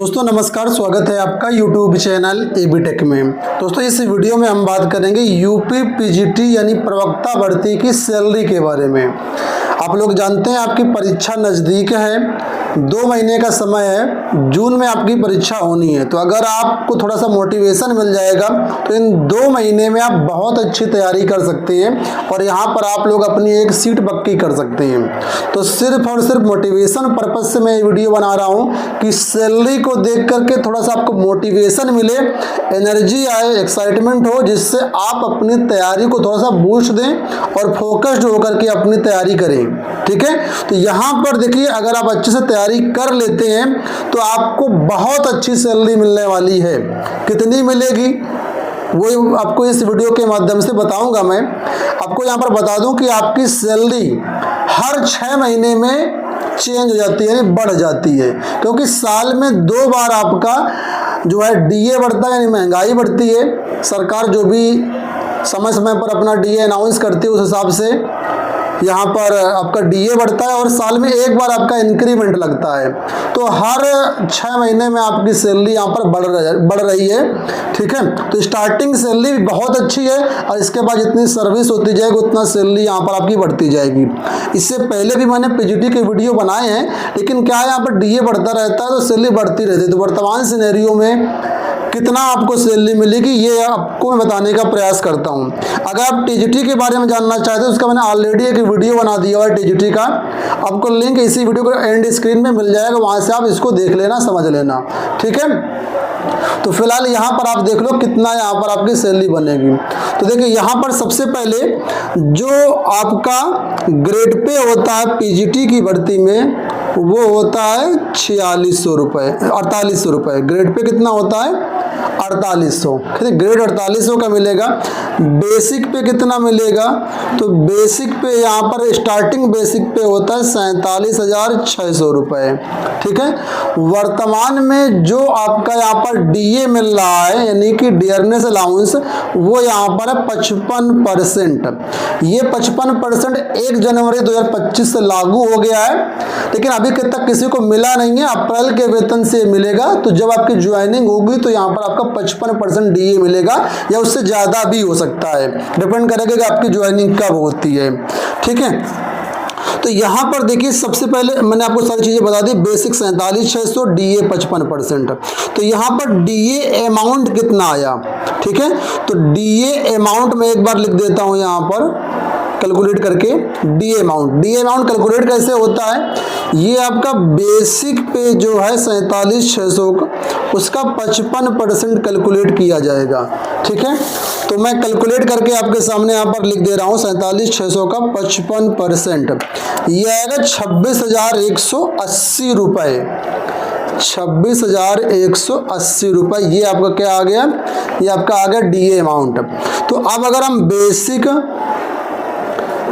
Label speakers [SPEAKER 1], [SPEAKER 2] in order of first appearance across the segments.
[SPEAKER 1] दोस्तों नमस्कार, स्वागत है आपका यूट्यूब चैनल एबी टेक में। दोस्तों इस वीडियो में हम बात करेंगे यूपी पीजीटी यानी प्रवक्ता भर्ती की सैलरी के बारे में। आप लोग जानते हैं आपकी परीक्षा नज़दीक है, 2 महीने का समय है, जून में आपकी परीक्षा होनी है। तो अगर आपको थोड़ा सा मोटिवेशन मिल जाएगा तो इन 2 महीने में आप बहुत अच्छी तैयारी कर सकते हैं और यहाँ पर आप लोग अपनी एक सीट पक्की कर सकते हैं। तो सिर्फ और सिर्फ मोटिवेशन पर्पज से मैं ये वीडियो बना रहा हूँ कि सैलरी को देख करके थोड़ा सा आपको मोटिवेशन मिले, एनर्जी आए, एक्साइटमेंट हो, जिससे आप अपनी तैयारी को थोड़ा सा बूस्ट दें और फोकस्ड होकर के अपनी तैयारी करें। ठीक है, तो यहाँ पर देखिए, अगर आप अच्छे से तैयारी कर लेते हैं तो आपको बहुत अच्छी सैलरी मिलने वाली है। कितनी मिलेगी वो आपको इस वीडियो के माध्यम से बताऊंगा। मैं आपको यहाँ पर बता दूं कि आपकी सैलरी हर 6 महीने में चेंज हो जाती है, यानी बढ़ जाती है, क्योंकि साल में 2 बार आपका जो है डीए बढ़ता है, यानी महंगाई बढ़ती है। सरकार जो भी समय समय पर अपना डीए अनाउंस करती है उस हिसाब से यहाँ पर आपका डीए बढ़ता है और साल में 1 बार आपका इंक्रीमेंट लगता है। तो हर 6 महीने में आपकी सैलरी यहाँ पर बढ़ रही है। ठीक है, तो स्टार्टिंग सैलरी बहुत अच्छी है और इसके बाद जितनी सर्विस होती जाएगी उतना सैलरी यहाँ पर आपकी बढ़ती जाएगी। इससे पहले भी मैंने पीजीटी के वीडियो बनाए हैं, लेकिन क्या है, यहाँ पर डीए बढ़ता रहता है तो सैलरी बढ़ती रहती है। तो वर्तमान सिनेरियो में कितना आपको सैलरी मिलेगी ये आपको मैं बताने का प्रयास करता हूँ। अगर आप टीजीटी के बारे में जानना चाहते हैं उसका मैंने ऑलरेडी एक वीडियो बना दिया हुआ है टीजीटी का, आपको लिंक इसी वीडियो को एंड स्क्रीन में मिल जाएगा, वहाँ से आप इसको देख लेना, समझ लेना। ठीक है, तो फिलहाल यहाँ पर आप देख लो कितना यहाँ पर आपकी सैलरी बनेगी। तो देखिए यहाँ पर सबसे पहले जो आपका ग्रेड पे होता है पीजीटी की भर्ती में वो होता है 4600 रुपये, 4800 रुपये। ग्रेड पे कितना होता है? 4800। ग्रेड 4800 का मिलेगा। बेसिक पे कितना मिलेगा? तो बेसिक पे यहाँ पर स्टार्टिंग बेसिक पे होता है 47,600 रुपये। ठीक है, वर्तमान में जो आपका यहाँ पर डीए मिल रहा है यानी कि डियरनेस अलाउंस, वो यहाँ पर है 55%। ये 55% 1 जनवरी 2025 से लागू हो गया है, लेकिन अभी तक किसी को मिला नहीं है। अप्रैल के वेतन से मिलेगा। तो जब आपकी ज्वाइनिंग होगी तो यहाँ पर आपका 55% डीए मिलेगा या उससे ज़्यादा भी हो सकता है, डिपेंड करेगा कि आपकी ज्वाइनिंग कब होती है। ठीक है, तो यहाँ पर देखिए सबसे पहले मैंने आपको सारी चीज़ें बता दी। Basic 47,600, DA 55%। तो यहाँ पर डीए अमाउंट कितना आया? ठीक है, तो डीए अमाउंट में एक बार लिख देता हूँ यहाँ पर कैलकुलेट करके। डीए अमाउंट कैलकुलेट कैसे होता है? ये आपका बेसिक पे जो है 47,600 का, उसका 55% कैलकुलेट किया जाएगा। ठीक है, तो मैं कैलकुलेट करके आपके सामने यहाँ पर लिख दे रहा हूँ। 47,600 का 55%, ये आएगा 26,180 रुपये। 26,180 रुपये, ये आपका क्या आ गया? ये आपका आ गया डीए अमाउंट। तो अब अगर हम बेसिक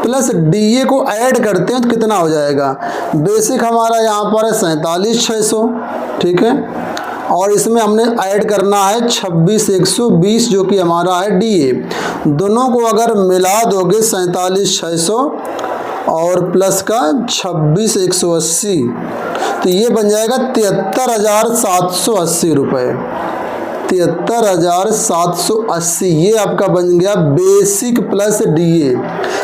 [SPEAKER 1] प्लस डीए को ऐड करते हैं तो कितना हो जाएगा? बेसिक हमारा यहाँ पर है 47,600। ठीक है, और इसमें हमने ऐड करना है 26,120 जो कि हमारा है डीए। दोनों को अगर मिला दोगे 47,600 और प्लस का 26,180, तो ये बन जाएगा 73,780 रुपये। 73,780 ये आपका बन गया बेसिक प्लस डीए।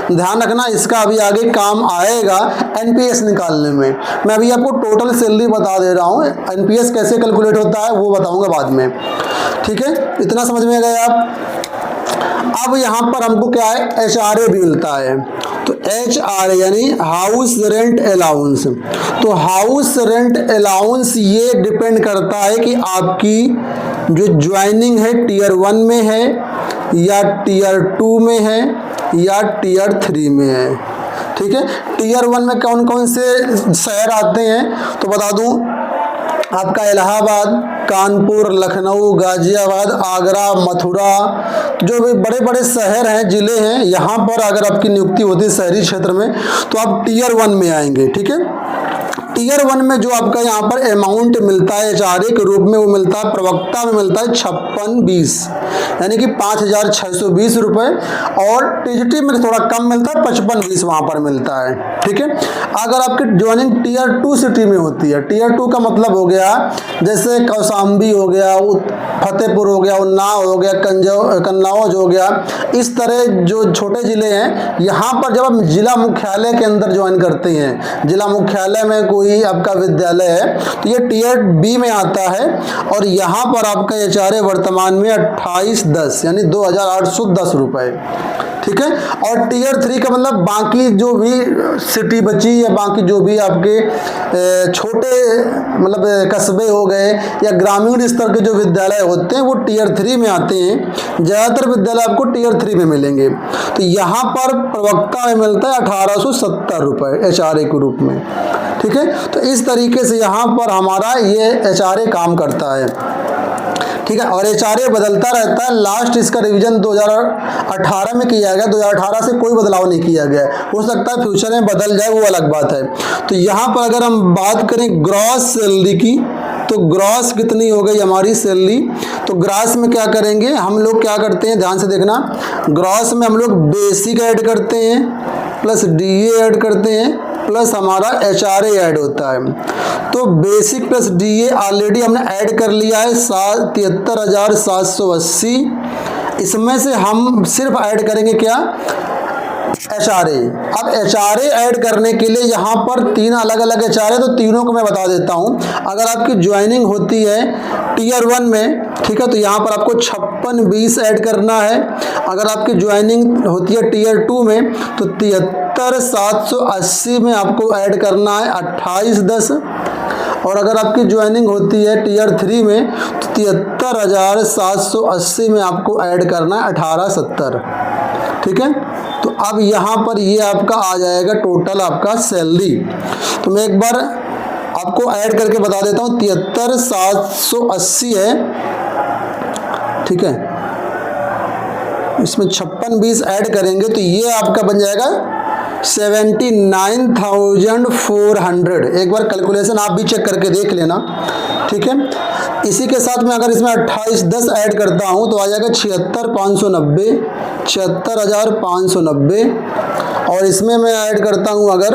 [SPEAKER 1] ध्यान रखना, इसका अभी आगे काम आएगा एनपीएस निकालने में। मैं अभी आपको टोटल सैलरी बता दे रहा हूँ, एनपीएस कैसे कैलकुलेट होता है वो बताऊंगा बाद में। ठीक है, इतना समझ में गए आप? अब यहाँ पर हमको क्या है, एचआरए भी मिलता है। तो एचआरए यानी हाउस रेंट अलाउंस। तो हाउस रेंट अलाउंस ये डिपेंड करता है कि आपकी जो ज्वाइनिंग है टीयर 1 में है या टीयर 2 में है या टीयर 3 में है। ठीक है, टीयर 1 में कौन कौन से शहर आते हैं तो बता दूं, आपका इलाहाबाद, कानपुर, लखनऊ, गाजियाबाद, आगरा, मथुरा, जो भी बड़े बड़े शहर हैं, ज़िले हैं, यहाँ पर अगर आपकी नियुक्ति होती है शहरी क्षेत्र में तो आप टीयर 1 में आएंगे। ठीक है, टीयर 1 में जो आपका यहाँ पर अमाउंट मिलता है एचआरए के रूप में, वो मिलता है प्रवक्ता में मिलता है 5620, यानी कि 5620 रुपये, और टीजीटी में थोड़ा कम मिलता है 5520 वहाँ पर मिलता है। ठीक है, अगर आपकी ज्वाइनिंग टीयर 2 सिटी में होती है, टीयर 2 का मतलब हो गया जैसे कौशाम्बी हो गया, फतेहपुर हो गया, उन्नाव हो गया, कन्नौज हो गया, इस तरह जो छोटे ज़िले हैं, यहाँ पर जब आप जिला मुख्यालय के अंदर ज्वाइन करते हैं, जिला मुख्यालय में कोई आपका विद्यालय है, तो ये टीयर बी में आता है, और यहाँ पर आपका एचआरए वर्तमान में 2810 यानी 2810 रुपये। ठीक है, और टीयर 3 का मतलब बाकी जो भी सिटी बची या बाकी जो भी आपके छोटे मतलब कस्बे हो गए या ग्रामीण स्तर के जो विद्यालय होते हैं वो टीयर 3 में आते हैं। ज़्यादातर विद्यालय आपको टीयर 3 में मिलेंगे। तो यहाँ पर प्रवक्ता में मिलता है 1870 रुपये एचआरए के रूप में। ठीक है, तो इस तरीके से यहाँ पर हमारा ये एचआरए काम करता है। ठीक है, और एचआरए बदलता रहता है। लास्ट इसका रिवीजन 2018 में किया गया, 2018 से कोई बदलाव नहीं किया गया, हो सकता है फ्यूचर में बदल जाए, वो अलग बात है। तो यहाँ पर अगर हम बात करें ग्रॉस सैलरी की, तो ग्रॉस कितनी हो गई हमारी सैलरी, तो ग्रॉस में क्या करेंगे हम लोग, क्या करते हैं ध्यान से देखना, ग्रॉस में हम लोग बेसिक ऐड करते हैं, प्लस डीए ऐड करते हैं, प्लस हमारा एचआरए ऐड होता है। तो बेसिक प्लस डीए ऑलरेडी हमने ऐड कर लिया है 73,780। इसमें से हम सिर्फ ऐड करेंगे क्या, एचआरए। अब एचआरए ऐड करने के लिए यहाँ पर 3 अलग अलग एचआरए, तो तीनों को मैं बता देता हूँ। अगर आपकी ज्वाइनिंग होती है टीयर 1 में, ठीक है, तो यहाँ पर आपको 5620 ऐड करना है। अगर आपकी ज्वाइनिंग होती है टीयर 2 में, तो 73,780 में आपको ऐड करना है 2810। और अगर आपकी ज्वाइनिंग होती है टीयर 3 में, तो 73,780 में आपको ऐड करना है 1870। ठीक है, तो अब यहाँ पर ये आपका आ जाएगा टोटल आपका सैलरी। तो मैं एक बार आपको ऐड करके बता देता हूँ, 73,780 है। ठीक है, इसमें 5620 ऐड करेंगे तो ये आपका बन जाएगा 79,400। एक बार कैलकुलेशन आप भी चेक करके देख लेना। ठीक है, इसी के साथ में अगर इसमें 2810 ऐड करता हूँ तो आ जाएगा 76,590, 76,590। और इसमें मैं ऐड करता हूँ अगर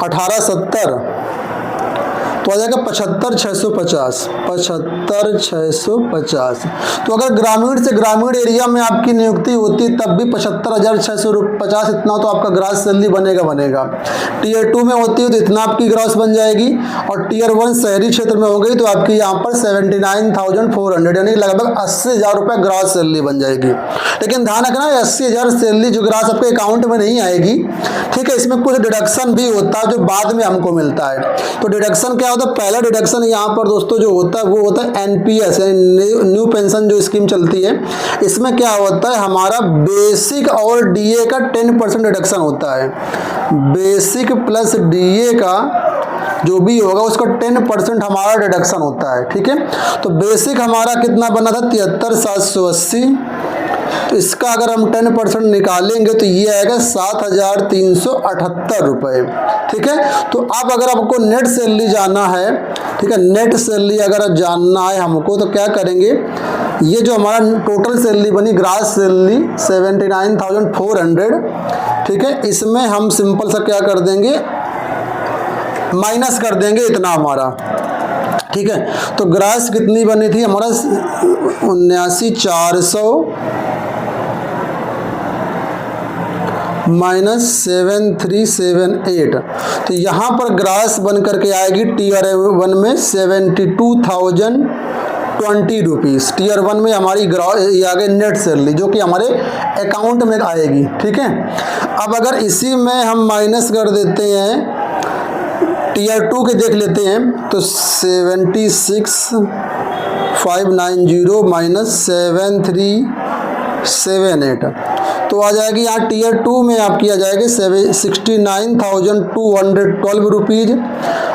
[SPEAKER 1] 1870 तो आ जाएगा 75,650, 75,650। तो अगर ग्रामीण से ग्रामीण एरिया में आपकी नियुक्ति होती तब भी 75,650 इतना तो आपका ग्रॉस सैलरी बनेगा। टीयर 2 में होती है तो इतना आपकी ग्रॉस बन जाएगी, और टीयर 1 शहरी क्षेत्र में हो गई तो आपकी यहाँ पर 79,400 यानी लगभग 80,000 रुपये ग्रॉस सैलरी बन जाएगी। लेकिन ध्यान रखना 80,000 सैलरी जो ग्रॉस आपके अकाउंट में नहीं आएगी। ठीक है, इसमें कुछ डिडक्शन भी होता है जो बाद में हमको मिलता है। तो डिडक्शन क्या होता है, पहला डिडक्शन यहाँ पर दोस्तों जो होता है वो होता है एनपीएस, न्यू पेंशन जो स्कीम चलती है। इसमें क्या होता है, हमारा बेसिक और डीए का 10% डिडक्शन होता है। बेसिक प्लस डीए का जो भी होगा उसका 10% हमारा डिडक्शन होता है। ठीक है, तो बेसिक हमारा कितना बना था 73,780, तो इसका अगर हम 10% निकालेंगे तो ये आएगा 7,378 रुपये। ठीक है, तो अब अगर आपको नेट सैलरी जाना है, ठीक है, नेट सैलरी अगर जानना है हमको तो क्या करेंगे, ये जो हमारा टोटल सैलरी बनी ग्रॉस सैलरी 79,400, ठीक है, इसमें हम सिंपल सा क्या कर देंगे, माइनस कर देंगे इतना हमारा। ठीक है, तो ग्रॉस कितनी बनी थी हमारा 79,400 माइनस 7,378। तो यहाँ पर ग्रॉस बन करके आएगी टीयर 1 में 72,020 रुपीज़। टीयर 1 में हमारी ग्रॉस ये आ गई नेट सैलरी जो कि हमारे अकाउंट में आएगी। ठीक है, अब अगर इसी में हम माइनस कर देते हैं टीयर 2 के देख लेते हैं तो 76,590 माइनस 7,378 तो आ जाएगी यहाँ टीयर 2 में आपकी आ जाएगी 69,212 रुपीज़।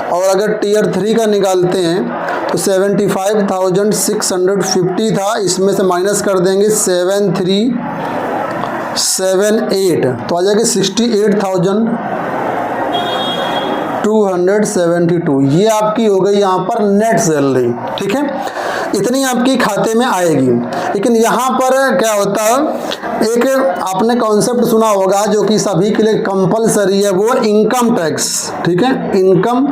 [SPEAKER 1] और अगर टीयर 3 का निकालते हैं तो 75,650 था, इसमें से माइनस कर देंगे 7,378 तो आ जाएगी 68,212 272, ये आपकी हो गई यहाँ पर नेट सैलरी। ठीक है, इतनी आपकी खाते में आएगी। लेकिन यहाँ पर क्या होता है, एक आपने कॉन्सेप्ट सुना होगा जो कि सभी के लिए कंपलसरी है, वो इनकम टैक्स। ठीक है, इनकम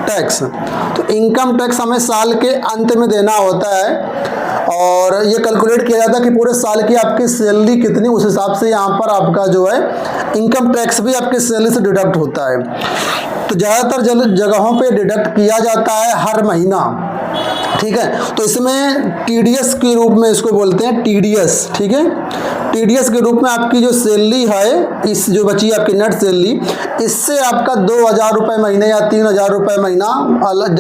[SPEAKER 1] टैक्स। तो इनकम टैक्स हमें साल के अंत में देना होता है और ये कैलकुलेट किया जाता है कि पूरे साल की आपकी सैलरी कितनी, उस हिसाब से यहाँ पर आपका जो है इनकम टैक्स भी आपकी सैलरी से डिडक्ट होता है। तो ज़्यादातर जगहों पे डिडक्ट किया जाता है हर महीना। ठीक है, तो इसमें टीडीएस के रूप में इसको बोलते हैं, टीडीएस। ठीक है, टीडीएस के रूप में आपकी जो सैलरी है, इस जो बची आपकी नेट सैलरी, इससे आपका 2,000 रुपये महीने या 3,000 रुपये महीना,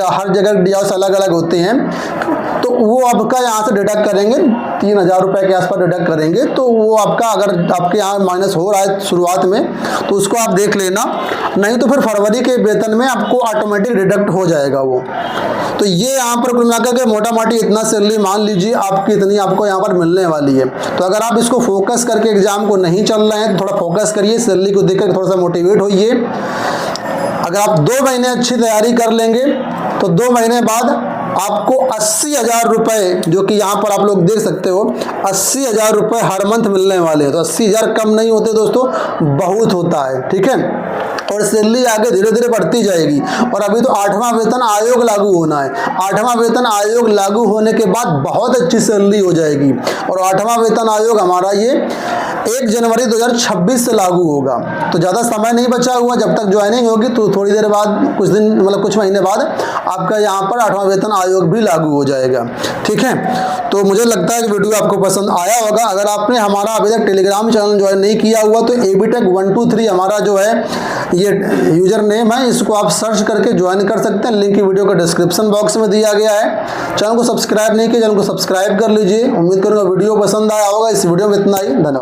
[SPEAKER 1] हर जगह डियास अलग अलग होते हैं, तो वो आपका यहाँ से डिडक्ट करेंगे, 3,000 रुपये के आसपास डिडक्ट करेंगे। तो वो आपका अगर आपके यहाँ माइनस हो रहा है शुरुआत में तो उसको आप देख लेना, नहीं तो फिर फरवरी के वेतन में आपको ऑटोमेटिक डिडक्ट हो जाएगा वो। तो ये यहाँ पर कुल मिलाकर के मोटा मोटी इतना सैलरी मान लीजिए आपकी इतनी आपको यहाँ पर मिलने वाली है। तो अगर आप इसको फोकस करके एग्जाम को नहीं चल रहे हैं तो थोड़ा फोकस करिए, सैलरी को देखकर थोड़ा सा मोटिवेट होइए। अगर आप 2 महीने अच्छी तैयारी कर लेंगे तो 2 महीने बाद आपको 80,000 रुपये, जो कि यहाँ पर आप लोग देख सकते हो 80,000 रुपये हर मंथ मिलने वाले हैं। तो 80,000 कम नहीं होते दोस्तों, बहुत होता है। ठीक है, और सैलरी आगे धीरे धीरे बढ़ती जाएगी। और अभी तो 8वां वेतन आयोग लागू होना है। 8वां वेतन आयोग लागू होने के बाद बहुत अच्छी सैलरी हो जाएगी। और 8वां वेतन आयोग हमारा ये 1 जनवरी 2026 से लागू होगा। तो ज़्यादा समय नहीं बचा हुआ, जब तक ज्वाइनिंग होगी तो थोड़ी देर बाद, कुछ दिन मतलब कुछ महीने बाद आपका यहाँ पर 8वां वेतन आयोग भी लागू हो जाएगा। ठीक है, तो मुझे लगता है कि वीडियो आपको पसंद आया होगा। अगर आपने हमारा अभी तक टेलीग्राम चैनल ज्वाइन नहीं किया हुआ तो एबीटेक 123 हमारा जो है ये यूजर नेम है, इसको आप सर्च करके ज्वाइन कर सकते हैं। लिंक वीडियो का डिस्क्रिप्शन बॉक्स में दिया गया है। चैनल को सब्सक्राइब नहीं किया, चैनल को सब्सक्राइब कर लीजिए। उम्मीद करूँगा वीडियो पसंद आया होगा। इस वीडियो में इतना ही, धन्यवाद।